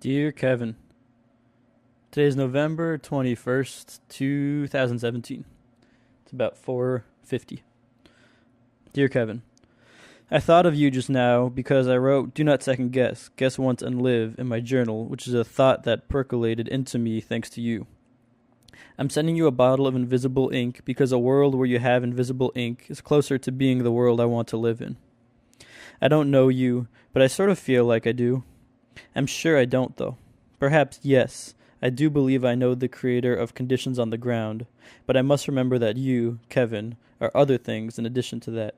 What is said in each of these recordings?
Dear Kevin, today is November 21st, 2017. It's about 4:50. Dear Kevin, I thought of you just now because I wrote "Do not second guess, guess once and live" in my journal, which is a thought that percolated into me thanks to you. I'm sending you a bottle of invisible ink because a world where you have invisible ink is closer to being the world I want to live in. I don't know you, but I sort of feel like I do. I'm sure I don't, though. Perhaps, yes, I do believe I know the creator of conditions on the ground, but I must remember that you, Kevin, are other things in addition to that.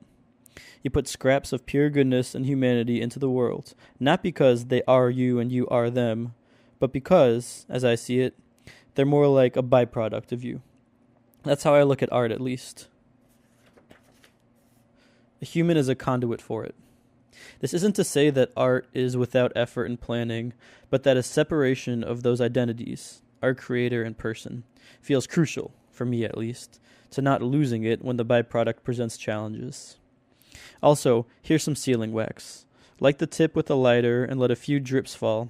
You put scraps of pure goodness and humanity into the world, not because they are you and you are them, but because, as I see it, they're more like a byproduct of you. That's how I look at art, at least. A human is a conduit for it. This isn't to say that art is without effort and planning, but that a separation of those identities, art creator and person, feels crucial, for me at least, to not losing it when the byproduct presents challenges. Also, here's some sealing wax. Light the tip with a lighter and let a few drips fall.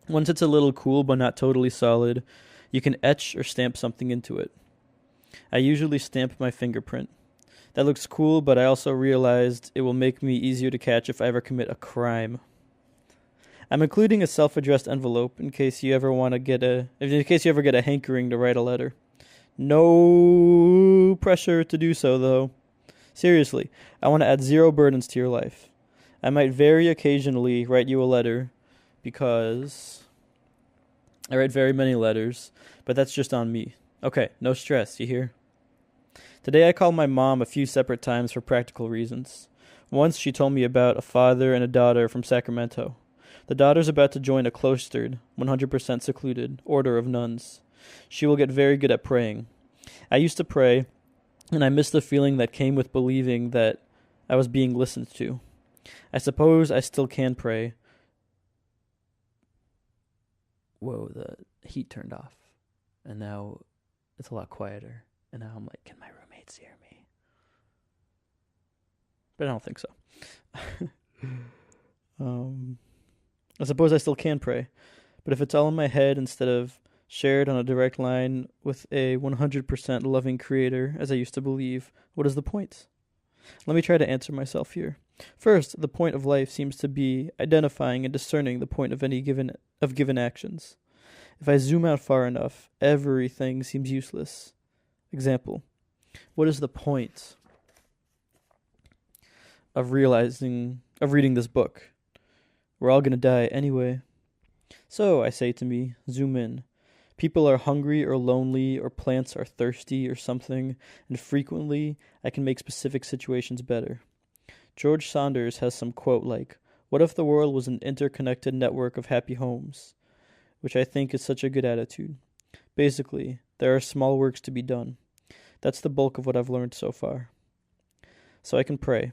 Once it's a little cool but not totally solid, you can etch or stamp something into it. I usually stamp my fingerprint. That looks cool, but I also realized it will make me easier to catch if I ever commit a crime. I'm including a self-addressed envelope in case you ever get a hankering to write a letter. No pressure to do so, though. Seriously, I want to add zero burdens to your life. I might very occasionally write you a letter because I write very many letters, but that's just on me. Okay, no stress, you hear? Today I called my mom a few separate times for practical reasons. Once she told me about a father and a daughter from Sacramento. The daughter's about to join a cloistered, 100% secluded, order of nuns. She will get very good at praying. I used to pray, and I miss the feeling that came with believing that I was being listened to. I suppose I still can pray. Whoa, the heat turned off. And now it's a lot quieter. And now I'm like, can my roommates hear me? But I don't think so. I suppose I still can pray. But if it's all in my head instead of shared on a direct line with a 100% loving creator, as I used to believe, what is the point? Let me try to answer myself here. First, the point of life seems to be identifying and discerning the point of any given actions. If I zoom out far enough, everything seems useless. Example, what is the point of reading this book? We're all going to die anyway. So, I say to me, zoom in. People are hungry or lonely or plants are thirsty or something, and frequently I can make specific situations better. George Saunders has some quote like, "What if the world was an interconnected network of happy homes?" Which I think is such a good attitude. Basically, there are small works to be done. That's the bulk of what I've learned so far. So I can pray.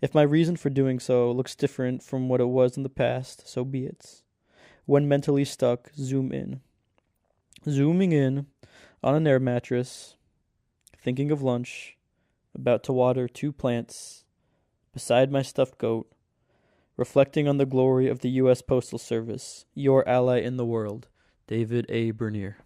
If my reason for doing so looks different from what it was in the past, so be it. When mentally stuck, zoom in. Zooming in on an air mattress, thinking of lunch, about to water 2 plants, beside my stuffed goat, reflecting on the glory of the U.S. Postal Service, your ally in the world, David A. Bernier.